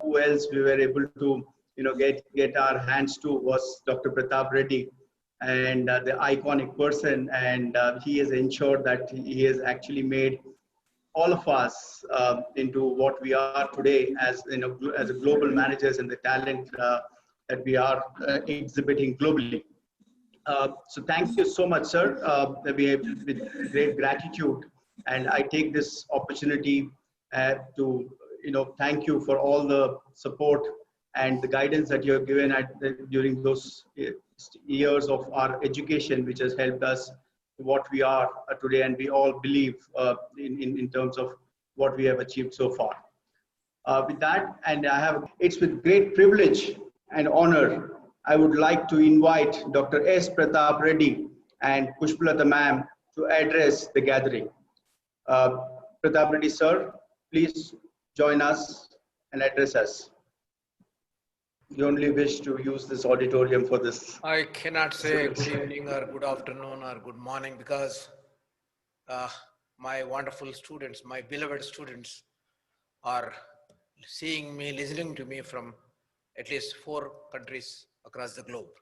who else we were able to, get our hands to was Dr. Pratap Reddy, and the iconic person, and he has ensured that he has actually made all of us into what we are today as as a global managers and the talent that we are exhibiting globally. So thank you so much, sir. We have, with great gratitude, and I take this opportunity to thank you for all the support and the guidance that you have given during those years of our education, which has helped us to what we are today, and we all believe in terms of what we have achieved so far. With that, and it's with great privilege and honor, I would like to invite Dr. S. Pratap Reddy and Pushpalata ma'am to address the gathering. Pratap Reddy sir, please join us and address us. We only wish to use this auditorium for this. I cannot say good evening or good afternoon or good morning because my wonderful students, my beloved students are seeing me, listening to me from at least 4 countries across the globe.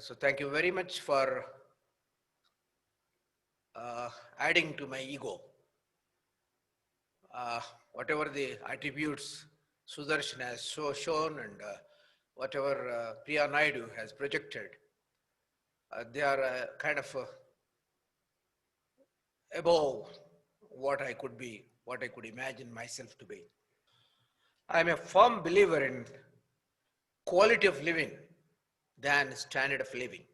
So thank you very much for adding to my ego. Whatever the attributes Sudarshan has shown and whatever Priya Naidu has projected, they are kind of above what I could be, what I could imagine myself to be. I am a firm believer in quality of living than standard of living.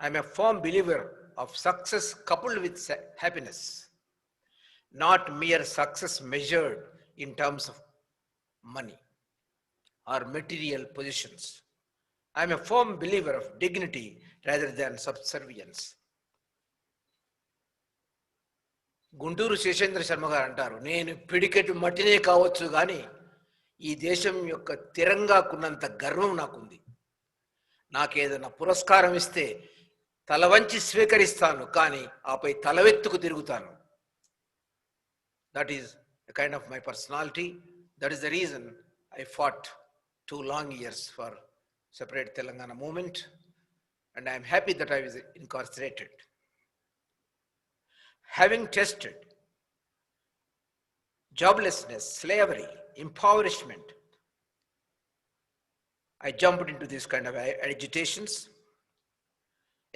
I am a firm believer of success coupled with happiness, not mere success measured in terms of money or material positions. I am a firm believer of dignity rather than subservience. Guntur Seshendra Sharma గారు అంటారు, నేను పిడికెట్టు మట్టినే కావచ్చు కానీ ఈ దేశం యొక్క తిరంగాకున్నంత గర్వం నాకుంది. నాకేదైనా పురస్కారం ఇస్తే తల వంచి స్వీకరిస్తాను, కానీ ఆపై తలవెత్తుకు తిరుగుతాను. That is a kind of my personality. That is the reason I fought 2 long years for separate Telangana movement, and I am happy that I was incarcerated. Having tested joblessness, slavery, impoverishment, I jumped into this kind of agitations.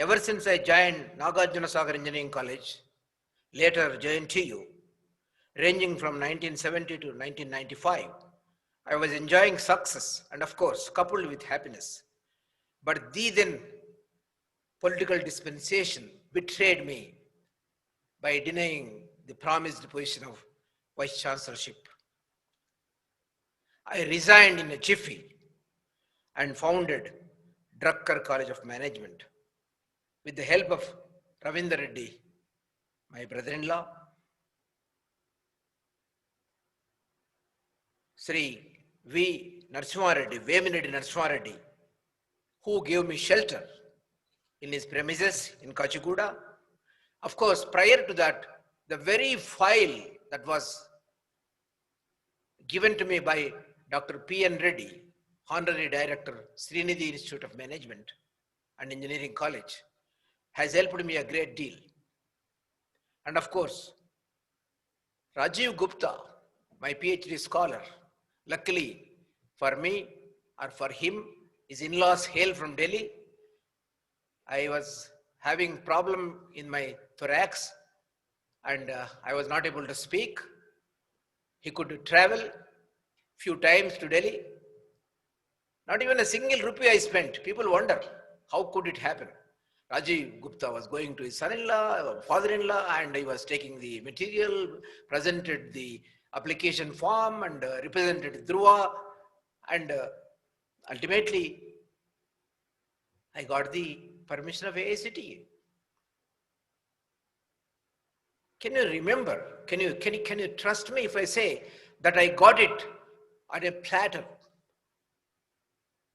Ever since I joined Nagarjuna Sagar Engineering College, later JNTU, ranging from 1970 to 1995, I was enjoying success and of course coupled with happiness. But the then political dispensation betrayed me by denying the promised position of Vice Chancellorship. I resigned in a jiffy and founded Drucker College of Management with the help of Ravindra Reddy, my brother-in-law, Sri V. Narasimha Reddy, Veminreddy Narasimha Reddy, who gave me shelter in his premises in Kachiguda. Of course, prior to that, the very file that was given to me by Dr. P.N. Reddy, Honorary Director, Srinidhi Institute of Management and Engineering College, has helped me a great deal. And of course, Rajiv Gupta, my PhD scholar, luckily for me or for him, his in-laws hail from Delhi. I was having problem in my thorax and I was not able to speak. He could travel few times to Delhi. Not even a single rupee I spent. People wonder, how could it happen? Rajiv Gupta was going to his son-in-law, father-in-law, and he was taking the material, presented the application form and represented Dhruva, and ultimately I got the permission of AICTE. Can you remember, can you trust me if I say that I got it on a platter?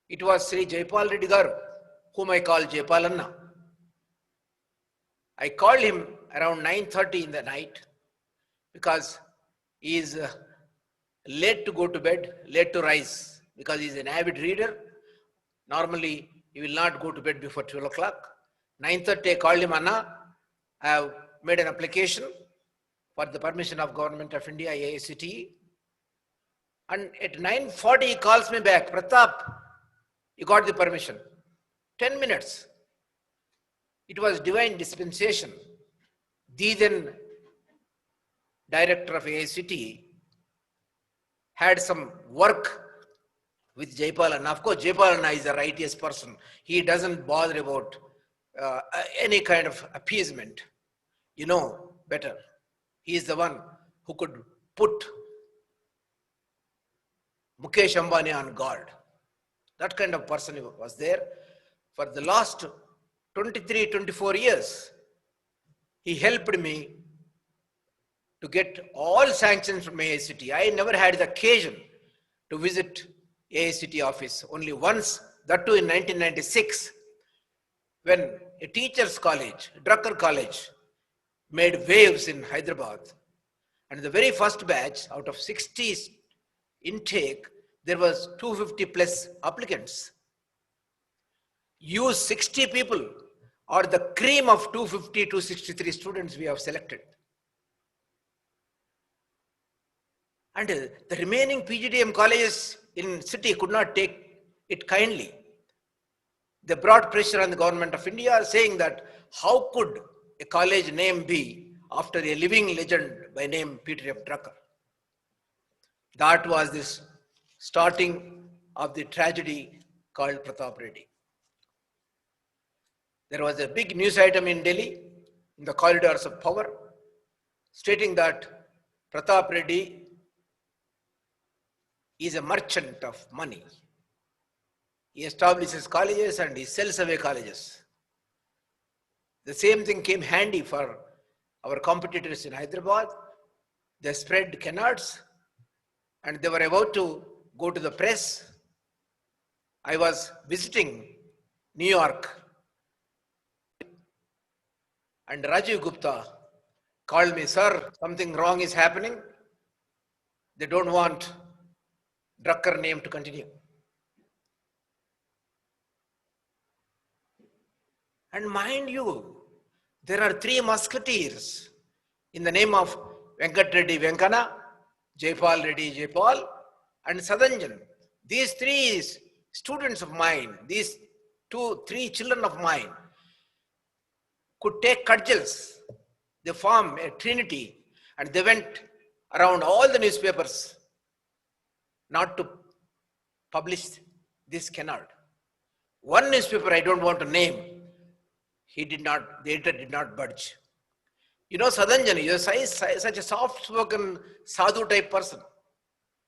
It was Sri Jaipal Reddy Garu, whom I call Jaipal Anna. I called him around 9:30 in the night because He is late to go to bed, late to rise because he is an avid reader. Normally, he will not go to bed before 12 o'clock. 9:30, I called him, Anna. I have made an application for the permission of Government of India, AICTE. And at 9:40, he calls me back, Pratap, you got the permission. 10 minutes. It was divine dispensation. The then director of AICTE had some work with Jaipal Anna. Of course, Jaipal Anna is the righteous person. He doesn't bother about any kind of appeasement. You know better. He is the one who could put Mukesh Ambani on guard. That kind of person was there. For the last 23, 24 years, he helped me to get all sanctions from AICTE. I never had the occasion to visit AICTE office. Only once, that too in 1996, when a teachers' college, Drucker College, made waves in Hyderabad. And the very first batch, out of 60 intake, there was 250 plus applicants. You 60 people are the cream of 250 to 63 students we have selected. And the remaining PGDM colleges in city could not take it kindly. They brought pressure on the Government of India saying that how could a college name be after a living legend by name Peter F. Drucker. That was this starting of the tragedy called Pratap Reddy. There was a big news item in Delhi, in the corridors of power, stating that Pratap Reddy is a merchant of money. He establishes colleges and he sells away colleges. The same thing came handy for our competitors in Hyderabad. They spread canards and they were about to go to the press. I was visiting New York and Rajiv Gupta called me, sir, something wrong is happening. They don't want Drucker name to continue. And mind you, there are 3 musketeers in the name of Venkat Reddy Venkana, Jaipal Reddy Jaipal, and Sadanjan. These 3 students of mine, these 3 children of mine could take cudgels. They form a trinity and they went around all the newspapers not to publish this canard. One newspaper I don't want to name, the editor did not budge. You know, Sadanjan is such a soft-spoken sadhu type person.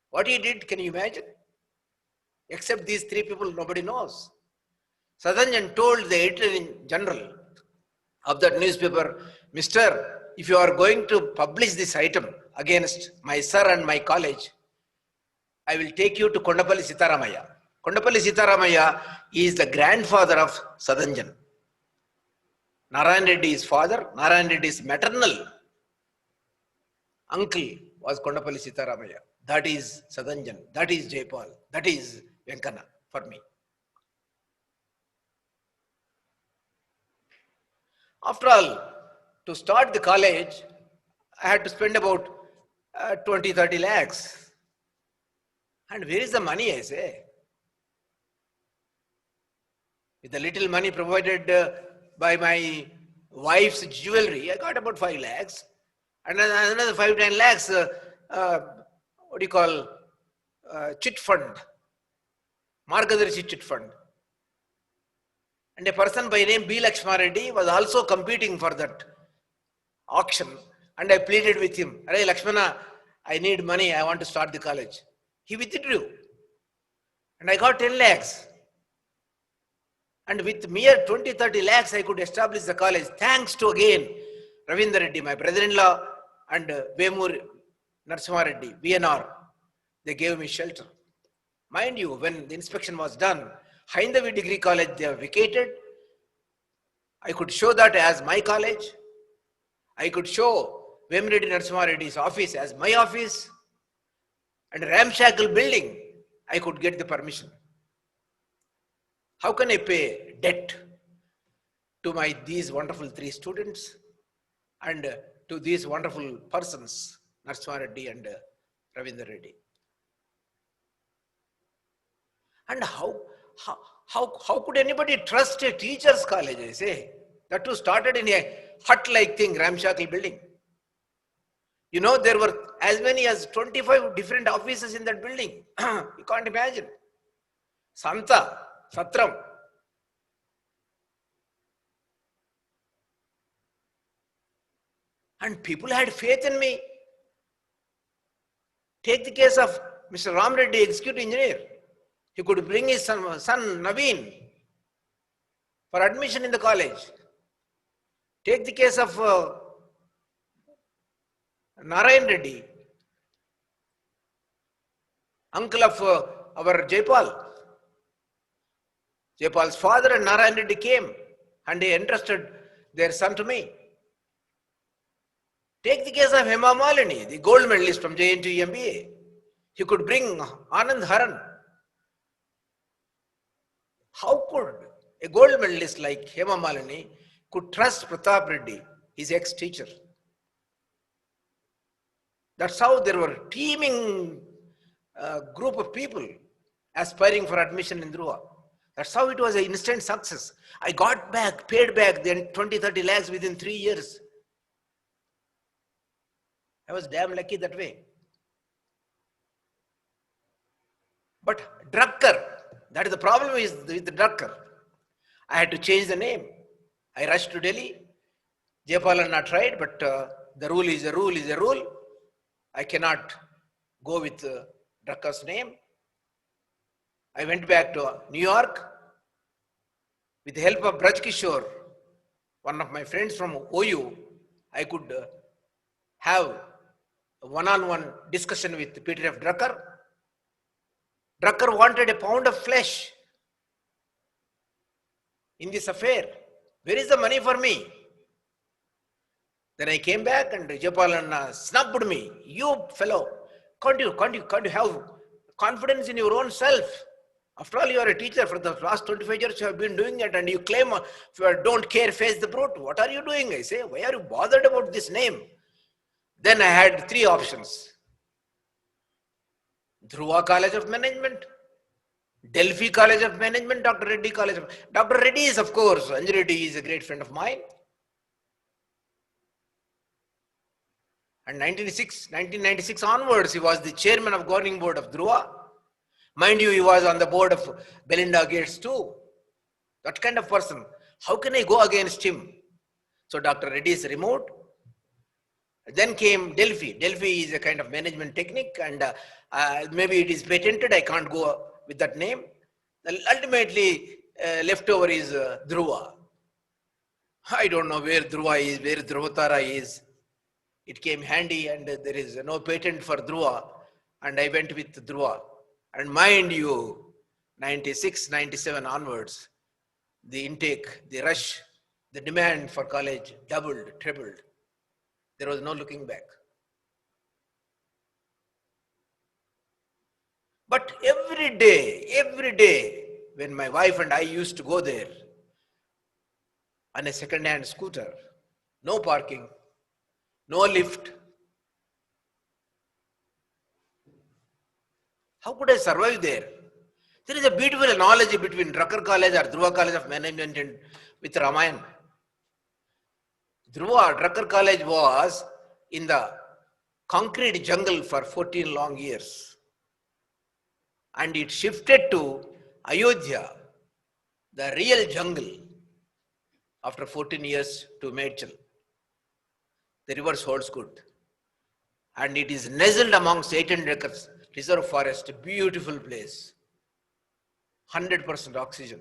What he did, can you imagine? Except these 3 people, nobody knows. Sadanjan told the editor-in-general of that newspaper, Mister, if you are going to publish this item against my sir and my college, I will take you to Kondapalli Sitaramaya. Kondapalli Sitaramaya is the grandfather of Sadanjan. Narayan Reddy's father, Narayan Reddy's maternal uncle was Kondapalli Sitaramaya. That is Sadanjan, that is Jaipal, that is Venkana for me. After all, to start the college, I had to spend about 20-30 lakhs. And where is the money, I say? With the little money provided by my wife's jewelry, I got about 5 lakhs. And another 5-10 lakhs, what do you call, chit fund, Margadarshi chit fund. And a person by name B. Lakshmana Reddy was also competing for that auction. And I pleaded with him, Hey Lakshmana, I need money, I want to start the college. He withdrew. And I got 10 lakhs. And with mere 20-30 lakhs, I could establish the college. Thanks to again Ravindra Reddy, my brother-in-law, and Vemur Narasimha Reddy, VNR. They gave me shelter. Mind you, when the inspection was done, Haindavi Degree College, they have vacated. I could show that as my college. I could show Vemreddy Narasimha Reddy's office as my office, and ramshackle building, I could get the permission. How can I pay debt to these wonderful 3 students and to these wonderful persons, Narasimha Reddy and Ravindra Reddy? And how could anybody trust a teacher's college, I say? That too started in a hut-like thing, ramshackle building. You know, there were as many as 25 different offices in that building. You can't imagine. Santa, Satram. And people had faith in me. Take the case of Mr. Ram Reddy, executive engineer. He could bring his son Naveen for admission in the college. Take the case of Narayan Reddy, uncle of our Jaipal. Jaipal's father and Narayan Reddy came and they entrusted their son to me. Take the case of Hema Malini, the gold medalist from JNTU MBA. He could bring Anand Haran. How could a gold medalist like Hema Malini could trust Pratap Reddy, his ex-teacher? That's how there were teeming group of people aspiring for admission in Dhruva. That's how it was an instant success. I got back, paid back then 20-30 lakhs within 3 years. I was damn lucky that way. But Drucker, that is the problem with the Drucker. I had to change the name. I rushed to Delhi. Jaipal and I tried, but the rule is a rule is a rule. I cannot go with Drucker's name. I went back to New York with the help of Braj Kishore, one of my friends from OU. I could have a one-on-one discussion with Peter F. Drucker. Drucker wanted a pound of flesh in this affair. Where is the money for me? Then I came back and Japalan snubbed me. You fellow, can't you have confidence in your own self? After all, you are a teacher. For the last 25 years you have been doing it and you claim don't care, face the brute. What are you doing? I say, why are you bothered about this name? Then I had 3 options. Dhruva College of Management, Delphi College of Management, Dr. Reddy College of... Dr. Reddy is, of course, Anju Reddy is a great friend of mine. And 1996 onwards, he was the chairman of governing board of Dhruva. Mind you, he was on the board of Belinda Gates too. That kind of person. How can I go against him? So Dr. Reddy is removed. Then came Delphi. Delphi is a kind of management technique and maybe it is patented. I can't go with that name. Ultimately, leftover is Dhruva. I don't know where Dhruva is, where Dhruvatara is. It came handy and there is no patent for Dhruva and I went with Dhruva. And mind you, 96, 97 onwards, the intake, the rush, the demand for college doubled, tripled. There was no looking back. But every day, when my wife and I used to go there on a second-hand scooter, no parking, no lift. How could I survive there? There is a beautiful analogy between Drucker College or Dhruva College of Management and with Ramayana. Drucker College was in the concrete jungle for 14 long years. And it shifted to Ayodhya, the real jungle, after 14 years to Medchal. The reverse holds good. And it is nestled amongst 800 acres reserve forest, a beautiful place. 100% oxygen.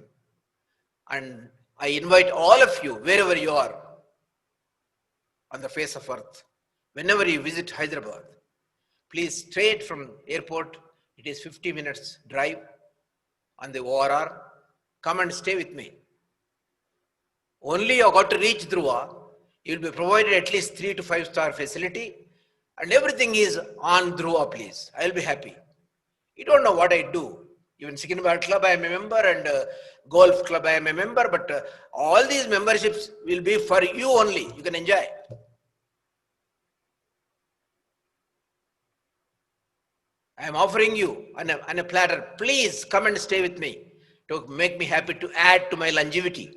And I invite all of you, wherever you are, on the face of earth, whenever you visit Hyderabad, please straight from airport, it is 50 minutes drive on the ORR, come and stay with me. Only you got to reach Dhruva, You'll be provided at least 3 to 5 star facility, and everything is on Dhruva, please. I'll be happy. You don't know what I do. Even Secunderabad Club, I am a member, and Golf Club, I am a member, but all these memberships will be for you only. You can enjoy. I am offering you on a platter. Please come and stay with me to make me happy, to add to my longevity.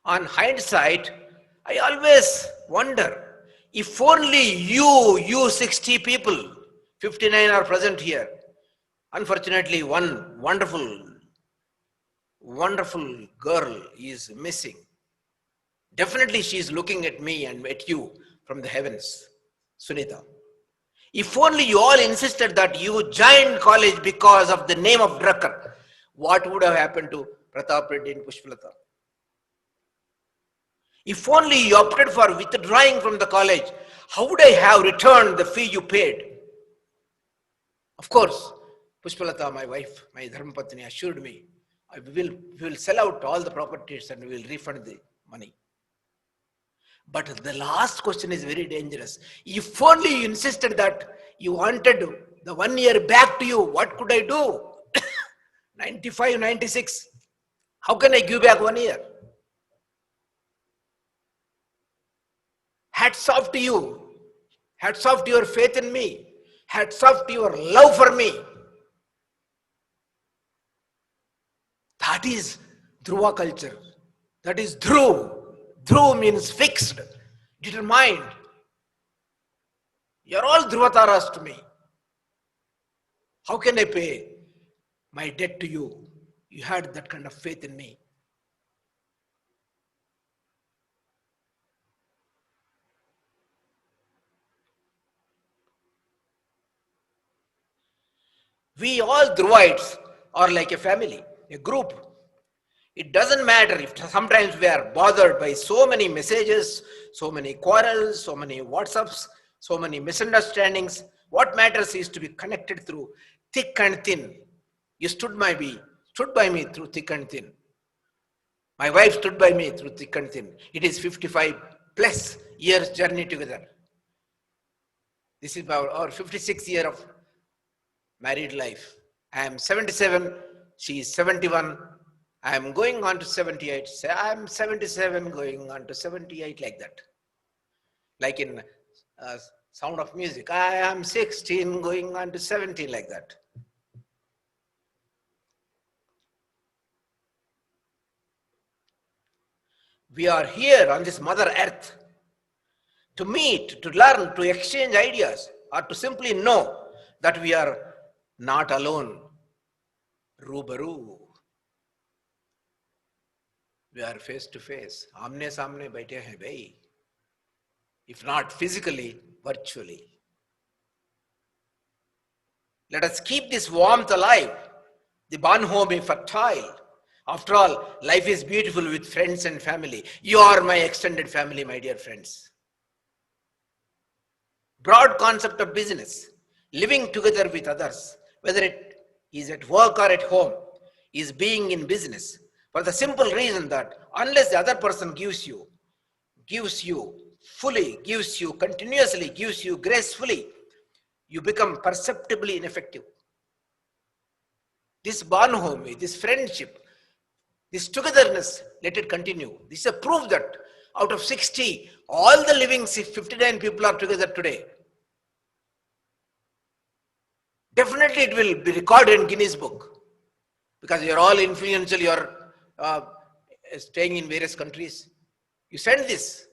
On hindsight, I always wonder, if only you 60 people, 59 are present here. Unfortunately, one wonderful girl is missing. Definitely she is looking at me and at you from the heavens, Sunita. If only you all insisted that you joined college because of the name of Drucker, what would have happened to Pratap Reddy and Pushpalata? If only you opted for withdrawing from the college, how would I have returned the fee you paid? Of course, Pushpalata, my wife, my Dharmapatni, assured me, we will sell out all the properties and we will refund the money. But the last question is very dangerous. If only you insisted that you wanted the 1 year back to you, what could I do? 95, 96. How can I give back 1 year? Hats off to you. Hats off to your faith in me. Hats off to your love for me. That is Dhruva culture. That is Dhruv. Dhruv means fixed, determined. You're all Dhruvataras to me. How can I pay my debt to you? You had that kind of faith in me. We all Dhruvites are like a family, a group. It doesn't matter if sometimes we are bothered by so many messages, so many quarrels, so many WhatsApps, so many misunderstandings. What matters is to be connected through thick and thin. You stood by me through thick and thin. My wife stood by me through thick and thin. It is 55 plus years journey together. This is our 56th year of married life. I am 77, she is 71. I am going on to 78. I am 77 going on to 78, like that. Like in Sound of Music. I am 16 going on to 17, like that. We are here on this Mother Earth to meet, to learn, to exchange ideas, or to simply know that we are not alone. Rubaru. We are face to face. Aamne saamne baithe hain bhai. If not physically, virtually. Let us keep this warmth alive. The Banho be fertile. After all, life is beautiful with friends and family. You are my extended family, my dear friends. Broad concept of business. Living together with others, whether it is at work or at home, is being in business. For the simple reason that unless the other person gives you fully, gives you continuously, gives you gracefully, you become perceptibly ineffective. This Banhomi, this friendship, this togetherness, let it continue. This is a proof that out of 60, all the living 59 people are together today. Definitely it will be recorded in Guinness Book because you are all influential, you are staying in various countries. You send this.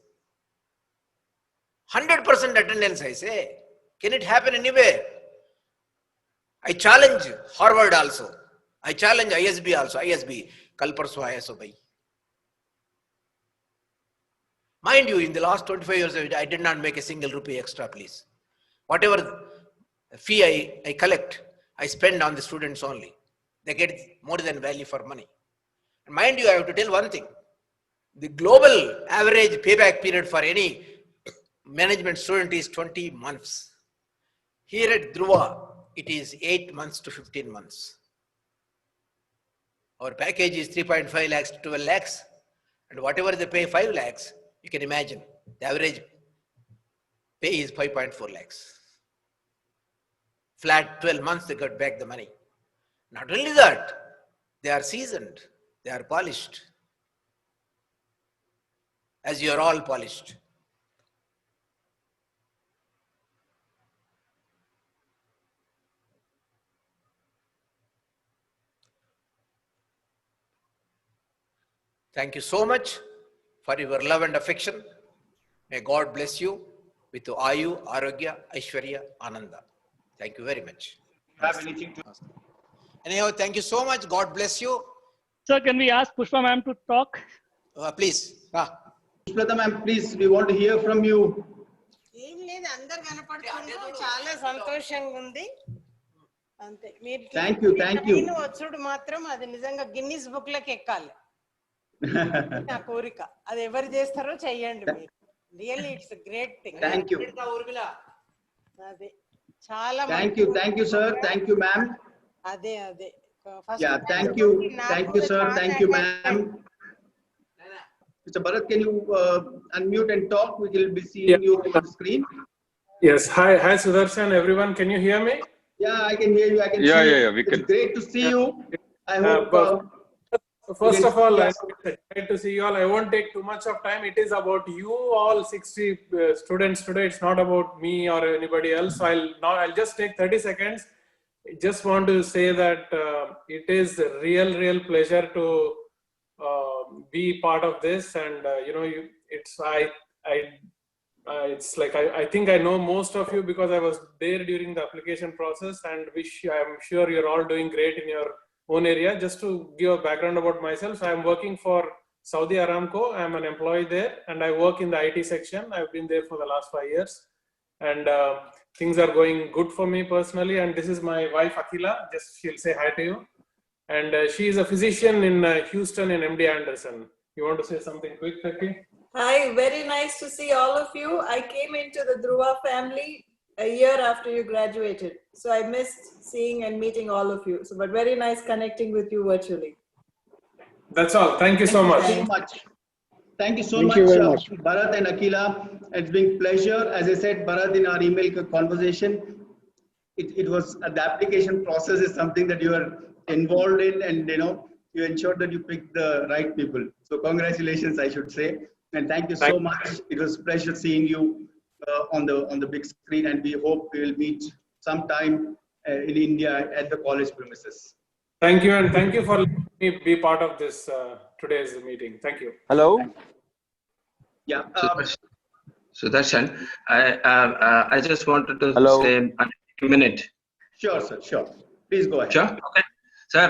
100% attendance, I say. Can it happen anywhere? I challenge Harvard also. I challenge ISB also. ISB, kal parso aaya so bhai. Mind you, in the last 25 years, I did not make a single rupee extra, please. Whatever fee I collect, I spend on the students only. They get more than value for money. And mind you, I have to tell one thing. The global average payback period for any management student is 20 months. Here at Dhruva, it is 8 months to 15 months. Our package is 3.5 lakhs to 12 lakhs. And whatever they pay 5 lakhs, you can imagine the average pay is 5.4 lakhs. Flat 12 months they got back the money. Not only that, they are seasoned, they are polished. As you are all polished. Thank you so much for your love and affection. May God bless you with Ayu, Arogya, Aishwarya, Ananda. Thank you very much. Have anything to... Anyhow, thank you so much. God bless you. Sir, can we ask Pushpa ma'am to talk? Please. Pushpalata ma'am, please, we want to hear from you. ఏం లేదు అందరు కనపడుతున్నారు చాలా సంతోషంగా ఉంది అంతే మీరు thank you వచ్చుడు మాత్రం అది నిజంగా గిన్నిస్ బుక్ లకు ఎక్కాలి నా కోరిక అది ఎవరు చేస్తారో చెయ్యండి మీరు really it's great thing thank you అదే చాలా thank you sir thank you ma'am అదే thank you sir thank you ma'am. Mr. Bharat, can you unmute and talk? We will be seeing you on the screen. Yes. Hi, Sudarshan. Everyone, can you hear me? Yeah, I can hear you. I can see you. Yeah, we can. It's great to see you. I hope. First of all, I'm excited to see you all. I won't take too much of time. It is about you all 60 students today. It's not about me or anybody else. I'll just take 30 seconds. I just want to say that it is a real pleasure to be part of this, and it's like I think I know most of you because I was there during the application process, and I'm sure you're all doing great in your own area. Just to give a background about myself, I'm working for Saudi Aramco. I'm an employee there, and I work in the IT section. I've been there for the last 5 years, and things are going good for me personally. And this is my wife Akila. She'll say hi to you. And she is a physician in Houston in MD Anderson. You want to say something quick, Becky? Hi, very nice to see all of you. I came into the Dhruva family a year after you graduated. So I missed seeing and meeting all of you. But very nice connecting with you virtually. That's all. Thank you so much. Thank you so much, Bharat and Akila. It's been a pleasure. As I said, Bharat, in our email conversation, it was the application process is something that you are involved in, and you ensured that you picked the right people. So congratulations, I should say, and thank you so much. It was a pleasure seeing you on the big screen, and we hope we will meet sometime in India at the college premises. Thank you, and thank you for letting me be part of this today's meeting. Thank you. Hello. Yeah. Sudarshan, I just wanted to say a minute. Sure, sir. Sure. Please go ahead. Sure. Okay. Sir,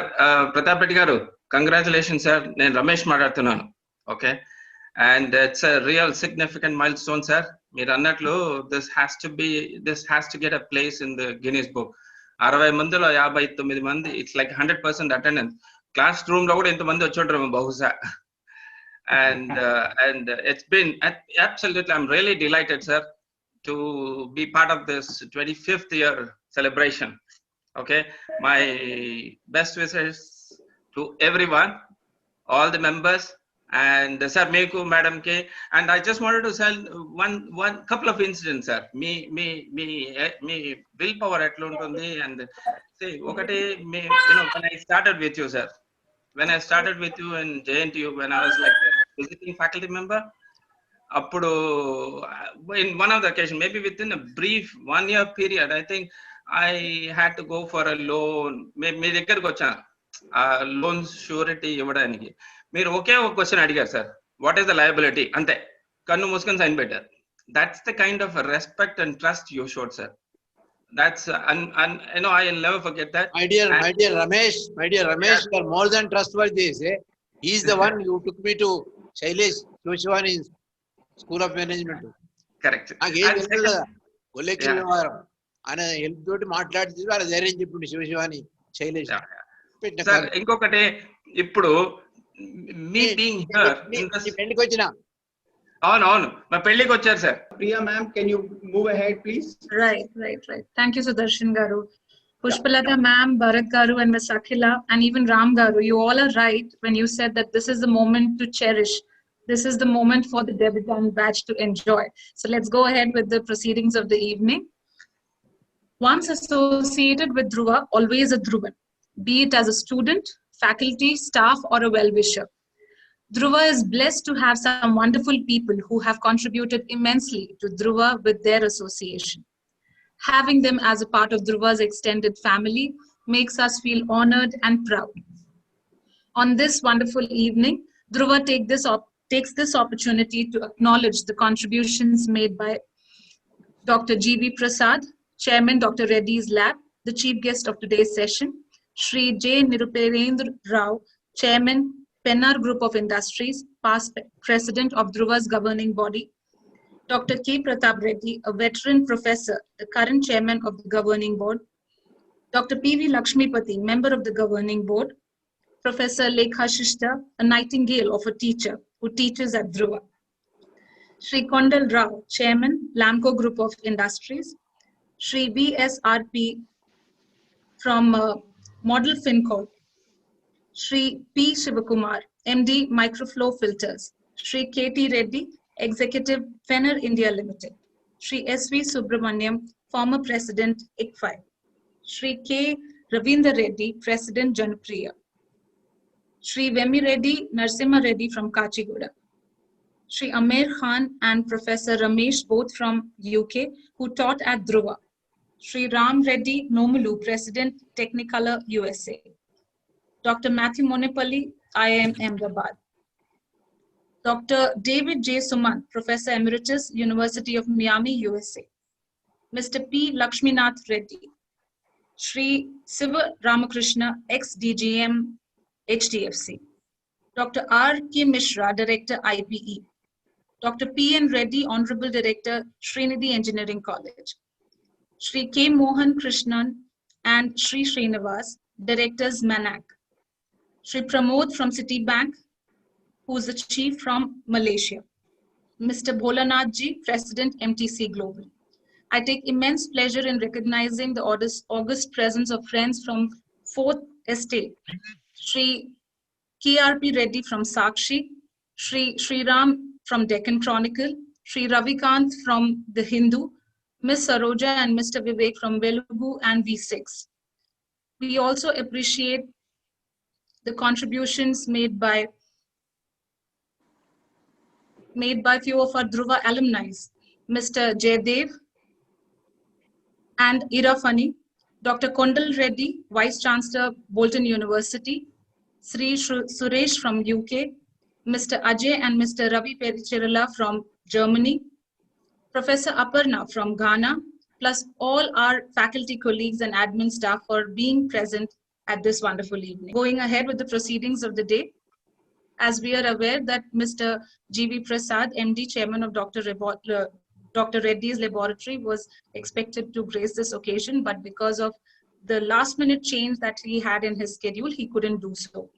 Pratap Reddy garu, congratulations, sir. Nenu Ramesh maadadutunnanu. Okay. And it's a real significant milestone, sir. Meer annatlu this has to get a place in the Guinness Book. 60 mandilo 59 mandi, it's like 100% attendance. Classroom lo kuda ఎంత మంది వచ్చుంటారు బహుశా. And it's been absolutely, I'm really delighted, sir, to be part of this 25th year celebration. Okay, my best wishes to everyone, all the members, and sir, Meku, Madam K. And I just wanted to tell one couple of incidents, sir. Me willpower atlu untundi, and say okate me, when I started with you, sir, when I started with you in JNTU, when I was like a visiting faculty member, appudu in one of the occasion, maybe within a brief 1 year period, I think I had to go for a loan. మీ దగ్గరకు వచ్చాను loan surety ఇవ్వడానికి. మీరు ఒకే ఒక question అడిగారు, sir, what is the liability, అంతే. కన్ను మూసుకొని sign పెట్టారు. That's the kind of respect and trust you showed, sir. That's I'll never forget that. My dear Ramesh, yeah. You are more than trustworthy. He is the one who took me to Shailesh Joshivani School of Management. Correct. ఆయన help తోటి మాట్లాడుతూ వాళ్ళ ధైర్యం చెప్పిండు Siva Sivani Shailesh. Sir, ఇంకొకటి, ఇప్పుడు మీ being here పెళ్లికి వచ్చిన అవును మా పెళ్లికి వచ్చారు sir. Priya ma'am, can you move ahead please? Right. Thank you, Sudarshan garu. Pushpalata ma'am, Bharat Garu and Ms. Akhila, and even Ram Garu, you all are right when you said that this is the moment to cherish. This is the moment for the debutant batch to enjoy. So let's go ahead with the proceedings of the evening. Once associated with Dhruva, always a Dhruvan, be it as a student, faculty, staff, or a well-wisher. Dhruva is blessed to have some wonderful people who have contributed immensely to Dhruva with their association. Having them as a part of Dhruva's extended family makes us feel honored and proud. On this wonderful evening, Dhruva takes this opportunity to acknowledge the contributions made by Dr. G.V. Prasad, Chairman Dr. Reddy's Lab, the chief guest of today's session, Shri J. Niruperendra Rao, Chairman, Pennar Group of Industries, past President of Dhruva's governing body, Dr. K. Pratap Reddy, a veteran professor, the current chairman of the governing board, Dr. P.V. Lakshmipati, member of the governing board, Professor Lekha Shishta, a nightingale of a teacher who teaches at Dhruva, Shri Kondal Rao, chairman, Lamco Group of Industries, Shri V.S.R.P. from Model FinCorp, Shri P. Shivakumar, MD Microflow Filters, Shri K.T. Reddy, Executive Fenner India Limited, Shri S.V. Subramaniam, former President ICFI, Shri K. Ravinder Reddy, President Janapriya, Shri Vemi Reddy Narsimha Reddy from Kachiguda, Shri Amer Khan and Professor Ramesh, both from UK, who taught at Dhruva, Shri Ram Reddy Nomulu, President Technicolor USA, Dr. Matthew Monepalli, IIM Ahmedabad, Dr. David J. Sumant, Professor Emeritus, University of Miami, USA, Mr. P. Lakshminath Reddy, Shri Siva Ramakrishna, ex-DGM, HDFC, Dr. R. K. Mishra, Director, IPE, Dr. P. N. Reddy, Honorable Director, Srinidhi Engineering College, Shri K. Mohan Krishnan and Shri Srinivas, Directors, Manac, Shri Pramod from Citibank, who's the chief from Malaysia, Mr. Bholanath Ji, President, MTC Global. I take immense pleasure in recognizing the august presence of friends from 4th Estate, Shri KRP Reddy from Sakshi, Shri Ram from Deccan Chronicle, Shri Ravikant from The Hindu, Ms. Saroja and Mr. Vivek from Velugu and V6. We also appreciate the contributions made by few of our Dhruva alumni, Mr. Jaydev and Irafani, Dr. Kondal Reddy, Vice Chancellor, Bolton University, Sri Suresh from UK, Mr. Ajay and Mr. Ravi Perichirala from Germany, Professor Aparna from Ghana, plus all our faculty colleagues and admin staff for being present at this wonderful evening. Going ahead with the proceedings of the day, as we are aware that Mr. G.V. Prasad, MD, Chairman of Dr. Reddy's Laboratory, was expected to grace this occasion, but because of the last minute change that he had in his schedule, he couldn't do so.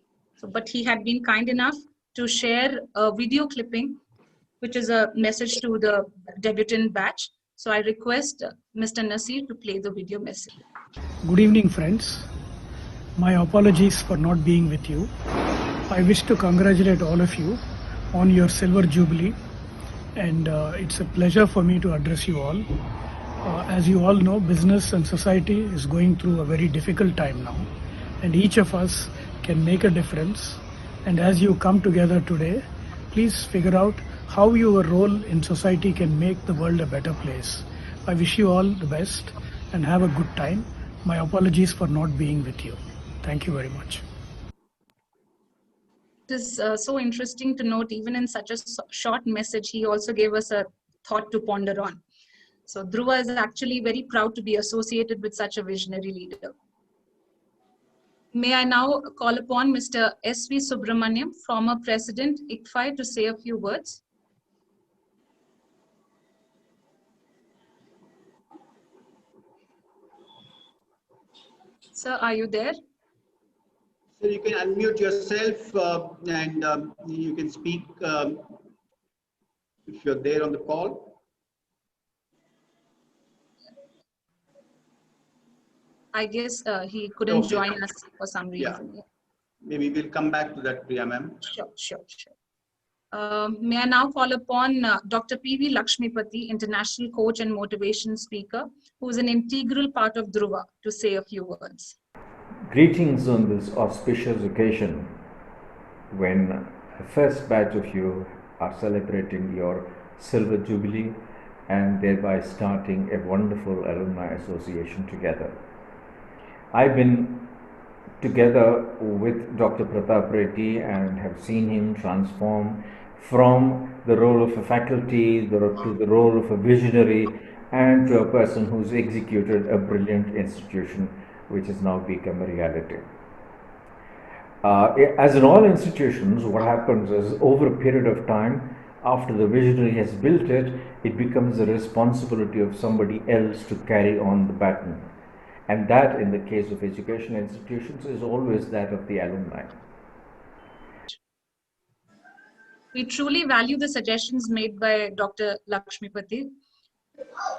But he had been kind enough to share a video clipping, which is a message to the debutant batch. So I request Mr. Nasir to play the video message. Good evening, friends. My apologies for not being with you. I wish to congratulate all of you on your silver jubilee, and it's a pleasure for me to address you all. As you all know, business and society is going through a very difficult time now, and each of us can make a difference. And as you come together today, please figure out how your role in society can make the world a better place. I wish you all the best and have a good time. My apologies for not being with you. Thank you very much. It is so interesting to note, even in such a short message, he also gave us a thought to ponder on. So Dhruva is actually very proud to be associated with such a visionary leader. May I now call upon Mr. S.V. Subramaniam, former President, ICFI, to say a few words. Sir, are you there? So you can unmute yourself and you can speak if you're there on the call. I guess he couldn't Okay. join us for some Yeah. reason. Yeah. Maybe we'll come back to that, Priya ma'am. Sure. May I now call upon Dr. P.V. Lakshmipati, international coach and motivation speaker, who is an integral part of Dhruva, to say a few words. Greetings on this auspicious occasion when the first batch of you are celebrating your silver jubilee and thereby starting a wonderful alumni association together. I've been together with Dr. Pratap Reddy and have seen him transform from the role of a faculty to the role of a visionary and to a person who's executed a brilliant institution which has now become a reality. As in all institutions, what happens is over a period of time, after the visionary has built it, it becomes the responsibility of somebody else to carry on the baton. And that, in the case of educational institutions, is always that of the alumni. We truly value the suggestions made by Dr. Lakshmipati,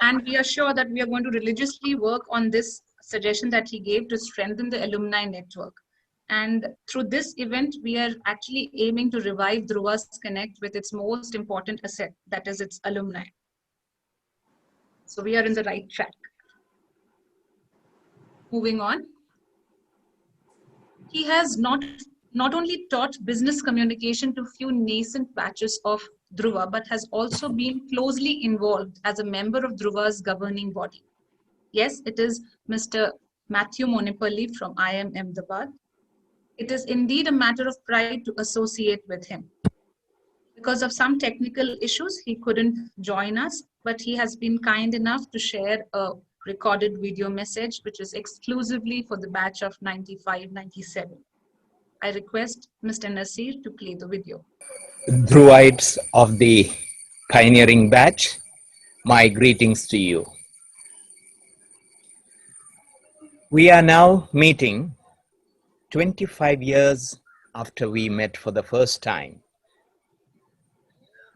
and we are sure that we are going to religiously work on this suggestion that he gave to strengthen the alumni network. And through this event, we are actually aiming to revive Dhruva's Connect with its most important asset, that is its alumni. So we are in the right track. Moving on. He has not only taught business communication to few nascent batches of Dhruva, but has also been closely involved as a member of Dhruva's governing body. Yes, it is Mr. Matthew Monipalli from IIM Ahmedabad. It is indeed a matter of pride to associate with him. Because of some technical issues, he couldn't join us, but he has been kind enough to share a recorded video message, which is exclusively for the batch of 95-97. I request Mr. Nasir to play the video. Dhruvites of the pioneering batch, my greetings to you. We are now meeting 25 years after we met for the first time.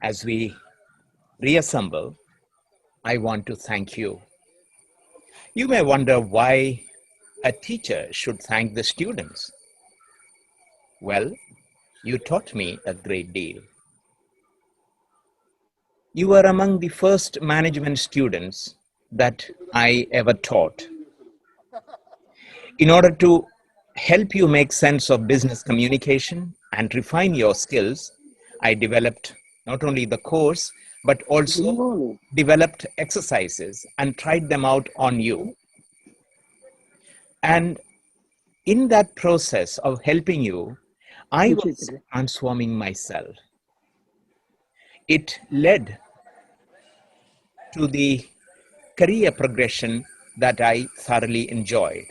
As we reassemble, I want to thank you. You may wonder why a teacher should thank the students. Well, you taught me a great deal. You were among the first management students that I ever taught. In order to help you make sense of business communication and refine your skills, I developed not only the course, but also developed exercises and tried them out on you. And in that process of helping you, I was transforming myself. It led to the career progression that I thoroughly enjoyed.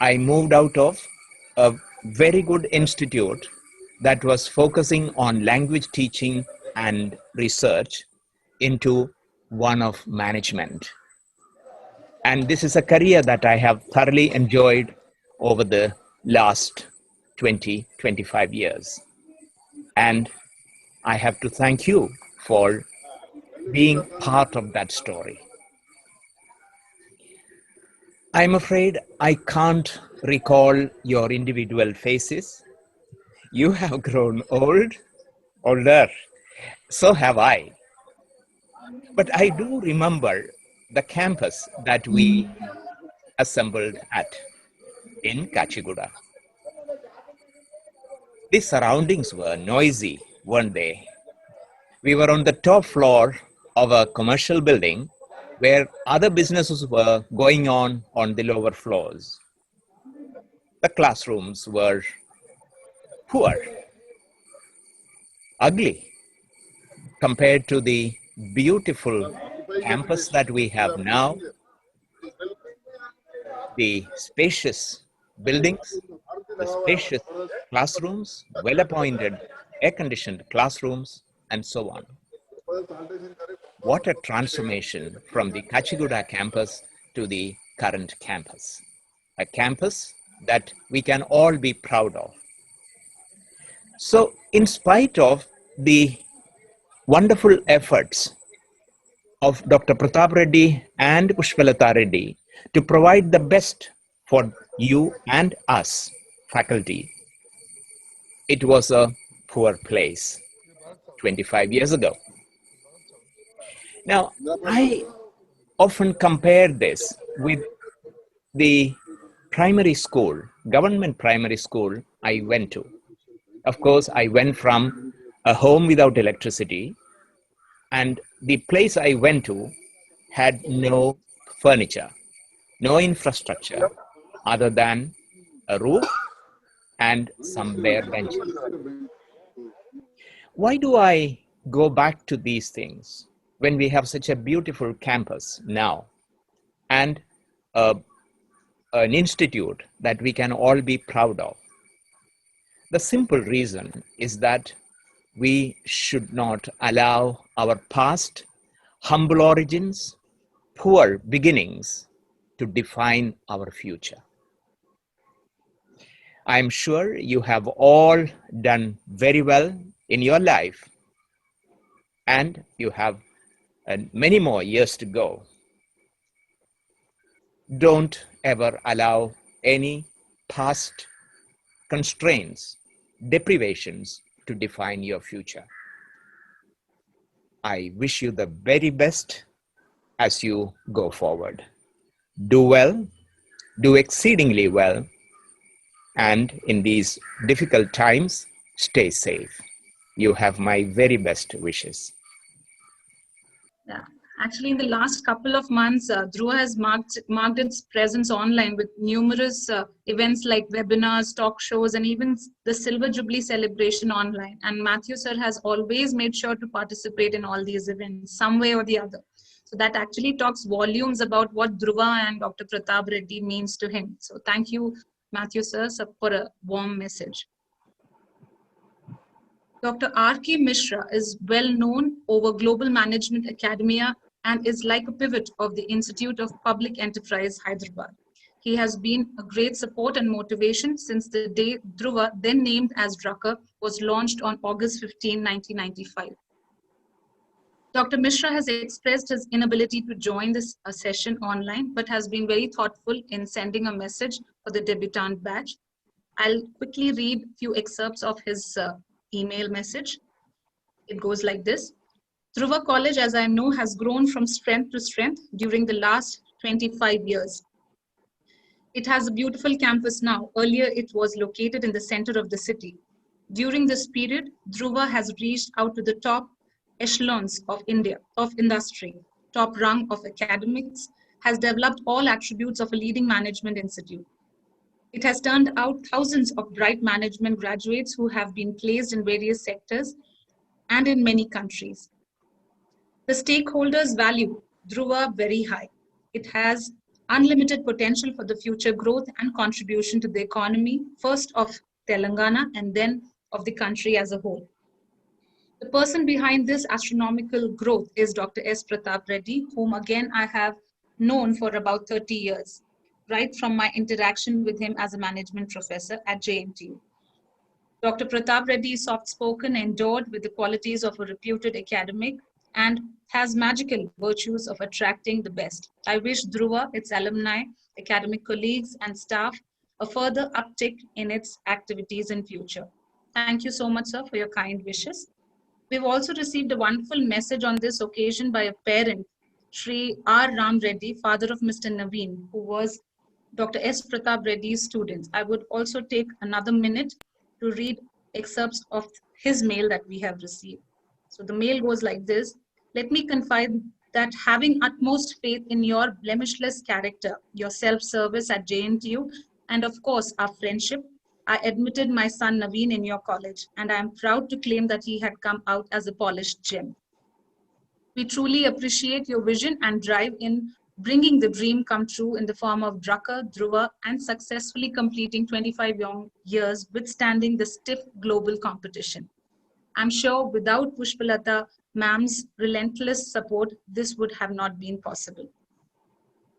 I moved out of a very good institute that was focusing on language teaching and research into one of management. And this is a career that I have thoroughly enjoyed over the last 20-25 years. And I have to thank you for being part of that story. I'm afraid I can't recall your individual faces. You have grown older. So have I. But I do remember the campus that we assembled at in Kachiguda. The surroundings were noisy, weren't they? We were on the top floor of a commercial building where other businesses were going on the lower floors. The classrooms were poor, ugly, compared to the beautiful campus that we have now, the spacious buildings, the spacious classrooms, well-appointed, air-conditioned classrooms, and so on. What a transformation from the Kachiguda campus to the current campus. A campus that we can all be proud of. So, in spite of the wonderful efforts of Dr. Pratap Reddy and Pushpalata Reddy to provide the best for you and us, faculty, it was a poor place 25 years ago. Now, I often compare this with the primary school, government primary school I went to. Of course, I went from a home without electricity, and the place I went to had no furniture, no infrastructure other than a roof and some bare benches. Why do I go back to these things when we have such a beautiful campus now and an institute that we can all be proud of? The simple reason is that we should not allow our past, humble origins, poor beginnings to define our future. I'm sure you have all done very well in your life, and you have many more years to go. Don't ever allow any past constraints, deprivations to define your future. I wish you the very best as you go forward. Do well, do exceedingly well, and in these difficult times, stay safe. You have my very best wishes. Yeah. Actually, in the last couple of months, Dhruva has marked its presence online with numerous events like webinars, talk shows, and even the Silver Jubilee celebration online. And Matthew sir has always made sure to participate in all these events, some way or the other. So that actually talks volumes about what Dhruva and Dr. Pratap Reddy means to him. So thank you, Matthew sir, for a warm message. Dr. R.K. Mishra is well known over global management academia and is like a pivot of the Institute of Public Enterprise, Hyderabad. He has been a great support and motivation since the day Dhruva, then named as Drucker, was launched on August 15, 1995. Dr. Mishra has expressed his inability to join this session online, but has been very thoughtful in sending a message for the debutant batch. I'll quickly read a few excerpts of his email message. It goes like this. Dhruva College, as I know, has grown from strength to strength during the last 25 years. It has a beautiful campus now. Earlier, it was located in the center of the city. During this period, Dhruva has reached out to the top echelons of India, of industry, top rung of academics, has developed all attributes of a leading management institute. It has turned out thousands of bright management graduates who have been placed in various sectors and in many countries. The stakeholders value Dhruva very high. It has unlimited potential for the future growth and contribution to the economy, first of Telangana and then of the country as a whole. The person behind this astronomical growth is Dr. S. Pratap Reddy, whom again I have known for about 30 years, right from my interaction with him as a management professor at JNTU. Dr. Pratap Reddy is soft-spoken, endowed with the qualities of a reputed academic, and has magical virtues of attracting the best. I wish Dhruva, its alumni, academic colleagues, and staff a further uptick in its activities in future. Thank you so much, sir, for your kind wishes. We've also received a wonderful message on this occasion by a parent, Shri R. Ram Reddy, father of Mr. Naveen, who was Dr. S. Pratap Reddy's student. I would also take another minute to read excerpts of his mail that we have received. So the mail goes like this. Let me confide that having utmost faith in your blemishless character, your self-service at JNTU, and of course our friendship, I admitted my son Naveen in your college, and I am proud to claim that he had come out as a polished gem. We truly appreciate your vision and drive in bringing the dream come true in the form of Drucker, Dhruva, and successfully completing 25 long years withstanding the stiff global competition. I'm sure without Pushpalata ma'am's relentless support, this would have not been possible.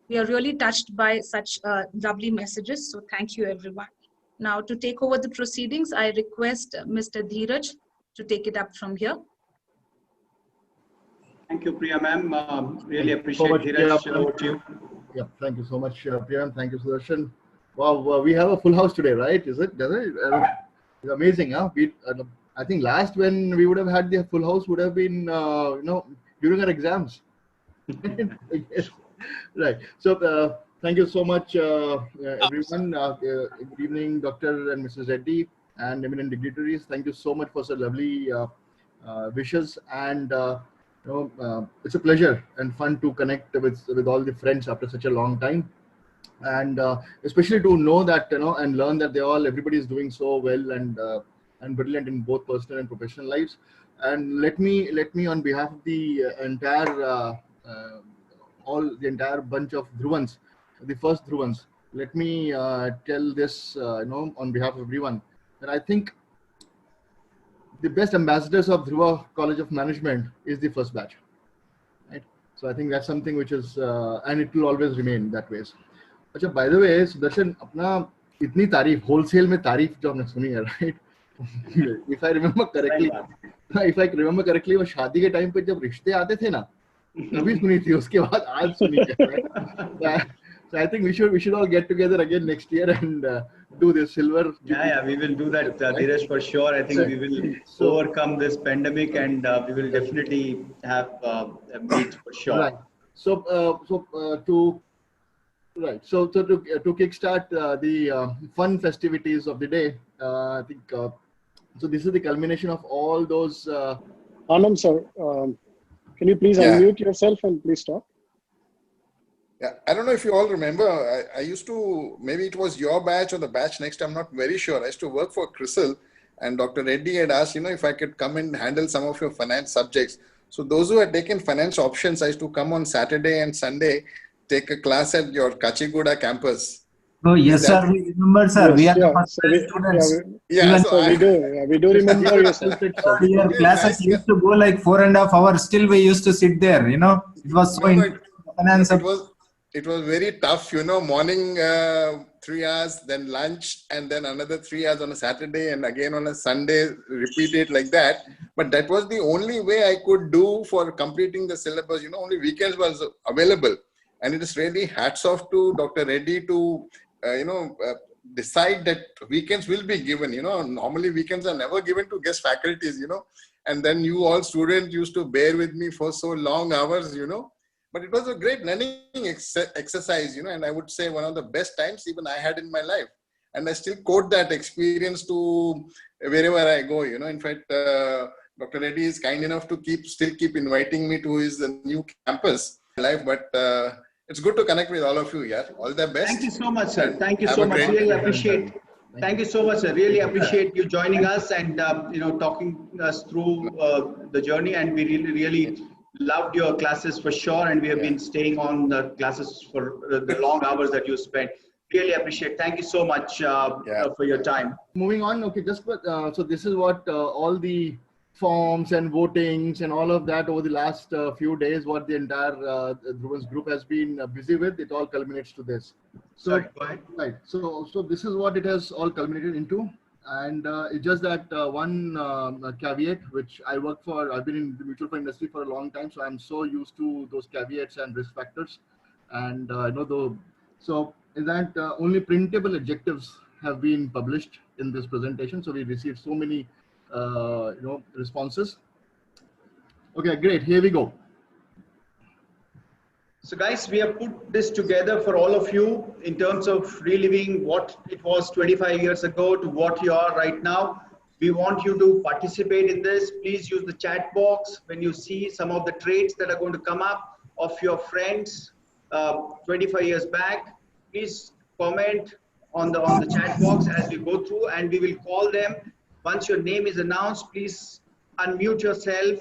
We are really touched by such lovely messages, so thank you everyone. Now to take over the proceedings, I request Mr. Dheeraj to take it up from here. Thank you, Priya ma'am. Really appreciate Dheeraj. Over to you. Yeah, thank you so much, Priya. Thank you, Sudarshan. Wow, we have a full house today, right? Is it? Does it? It's amazing, huh? I think last when we would have had the full house would have been, during our exams. Yes. Right. So thank you so much, everyone. Good evening, Dr. and Mrs. Reddy and eminent dignitaries. Thank you so much for such lovely wishes, and it's a pleasure and fun to connect with all the friends after such a long time, and especially to know that and learn that everybody is doing so well and brilliant in both personal and professional lives. And let me on behalf of the entire bunch of Dhruvans, the first Dhruvans, let me tell this on behalf of everyone, that I think the best ambassadors of Dhruva College of Management is the first batch, right? So I think that's something which is and it will always remain that way. अच्छा, by the way, Sudarshan, अपना इतनी तारीफ wholesale में तारीफ जो हमने सुनी है, right? If I remember correctly, वो शादी के टाइम पे जब रिश्ते आते थे ना, तभी सुनी थी, उसके बाद आज सुनी है. So I think we should all get together again next year and do this silver. Yeah, we will do that, Dheeraj, for sure. I think we will overcome this pandemic, and we will definitely have a meet for sure. Right. So to kickstart the fun festivities of the day, I think so. This is the culmination of all those. Anand sir, can you please unmute yourself and please talk? Yeah, I don't know if you all remember, I used to, maybe it was your batch or the batch next, I'm not very sure. I used to work for CRISIL, and Dr. Reddy had asked, if I could come and handle some of your finance subjects. So those who had taken finance options, I used to come on Saturday and Sunday, take a class at your Kachiguda campus. Oh, yes, sir. We remember, sir. Yes, we are the first students. We do remember your Your classes used to go like 4.5 hours. Still, we used to sit there. It was so intense. It was very tough, morning 3 hours, then lunch, and then another 3 hours on a Saturday, and again on a Sunday, repeat it like that. But that was the only way I could do for completing the syllabus. Only weekends was available. And it is really hats off to Dr. Reddy to, decide that weekends will be given. Normally weekends are never given to guest faculties, and then you all students used to bear with me for so long hours, But it was a great learning exercise, and I would say one of the best times even I had in my life. And I still quote that experience to wherever I go, In fact, Dr. Reddy is kind enough to still keep inviting me to his new campus life. But it's good to connect with all of you. Yeah, all the best. Thank you so much, sir. Thank you so much. Really appreciate. Thank you so much, sir. Really appreciate you joining us and talking us through the journey. And we really loved your classes for sure, and we have been staying on the classes for the long hours that you spent. Really appreciate. Thank you so much for your time. Moving on, okay, so this is what all the forms and votings and all of that over the last few days, what the entire Dhruvans group has been busy with, it all culminates to this. So, sorry, go ahead. Right. So this is what it has all culminated into. And it's just that one caveat, which I've been in the mutual fund industry for a long time, so I'm so used to those caveats and risk factors. And so in that only printable adjectives have been published in this presentation. So we received so many, responses. Okay, great. Here we go. So guys, we have put this together for all of you in terms of reliving what it was 25 years ago to what you are right now. We want you to participate in this. Please use the chat box when you see some of the traits that are going to come up of your friends 25 years back. Please comment on the chat box as we go through, and we will call them. Once your name is announced, please unmute yourself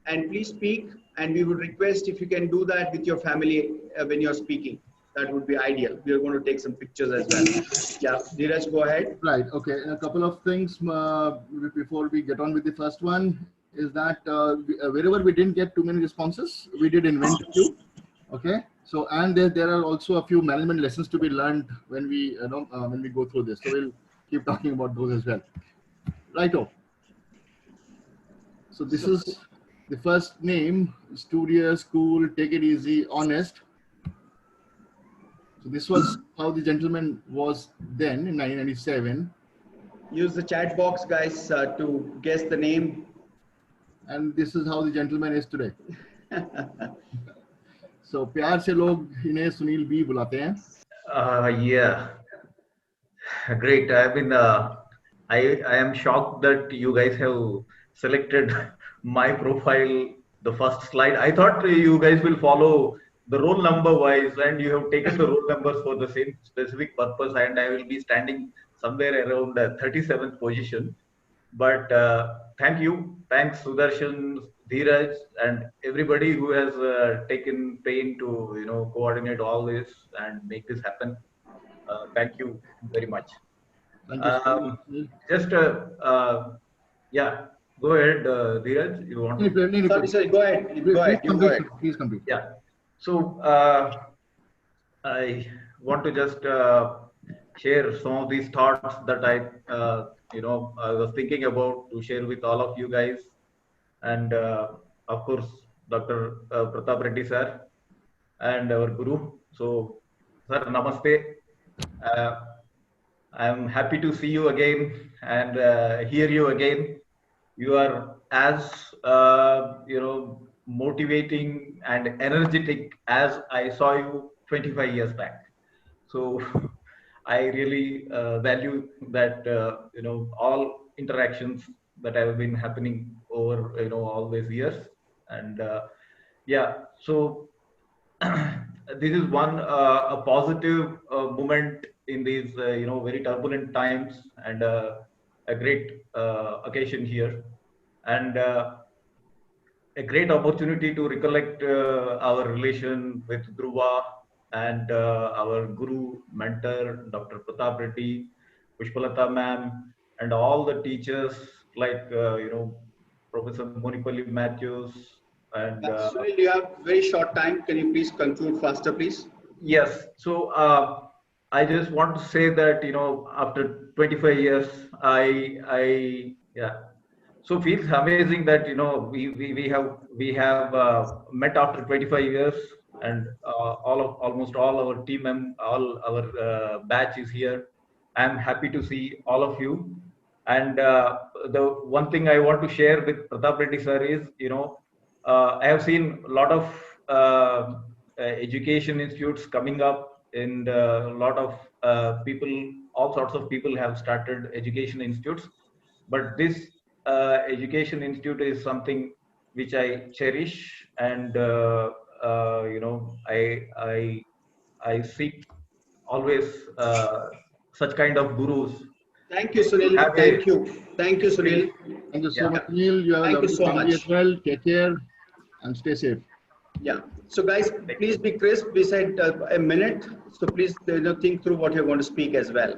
and please speak. And we would request if you can do that with your family when you're speaking. That would be ideal. We are going to take some pictures as well. Yeah, Dheeraj, go ahead. Right. Okay. A couple of things before we get on with the first one is that wherever we didn't get too many responses, we did invent a few. Okay. So, and there are also a few management lessons to be learned when we go through this. So we'll keep talking about those as well. Righto. So this is the first name: studious, cool, take it easy, honest. So this was how the gentleman was then in 1997. Use the chat box, guys, to guess the name. And this is how the gentleman is today. So प्यार से लोग इन्हें Sunil B बुलाते हैं. Yeah, great. I mean, I am shocked that you guys have selected my profile, the first slide. I thought you guys will follow the roll number wise, and you have taken the roll numbers for the same specific purpose, and I will be standing somewhere around the 37th position. But thank you. Thanks, Sudarshan, Dheeraj, and everybody who has taken pain to, you know, coordinate all this and make this happen. Thank you very much. Thank you. Just yeah, go ahead, Dheeraj. You want to? Sorry, go ahead. Go ahead. Please complete. Yeah. So I want to just share some of these thoughts that I was thinking about to share with all of you guys, and of course, Dr. Pratap Reddy sir and our Guru. So, sir, namaste. I'm happy to see you again and hear you again. You are as motivating and energetic as I saw you 25 years back. So I really value that all interactions that have been happening over all these years. And yeah, so this is one a positive moment in these very turbulent times, and a great occasion here, and a great opportunity to recollect our relation with Dhruva and our Guru, mentor, Dr. Pratap Reddy, Pushpalata ma'am, and all the teachers like Professor Monipalli Matthews. And Sunil, you have very short time. Can you please conclude faster, please? Yes. So I just want to say that after 25 years, so feels amazing that we have met after 25 years, and almost all our team, all our batch is here. I'm happy to see all of you. And the one thing I want to share with Pratap Reddy sir is, I have seen a lot of education institutes coming up, and a lot of people, all sorts of people have started education institutes. But this education institute is something which I cherish, and I seek always such kind of gurus. Thank you, Sunil. Thank you, Sunil. Thank you so much, Sunil. You have a lovely family as well. Take care and stay safe. Yeah. So guys, please be crisp. We said a minute. So please think through what you're going to speak as well.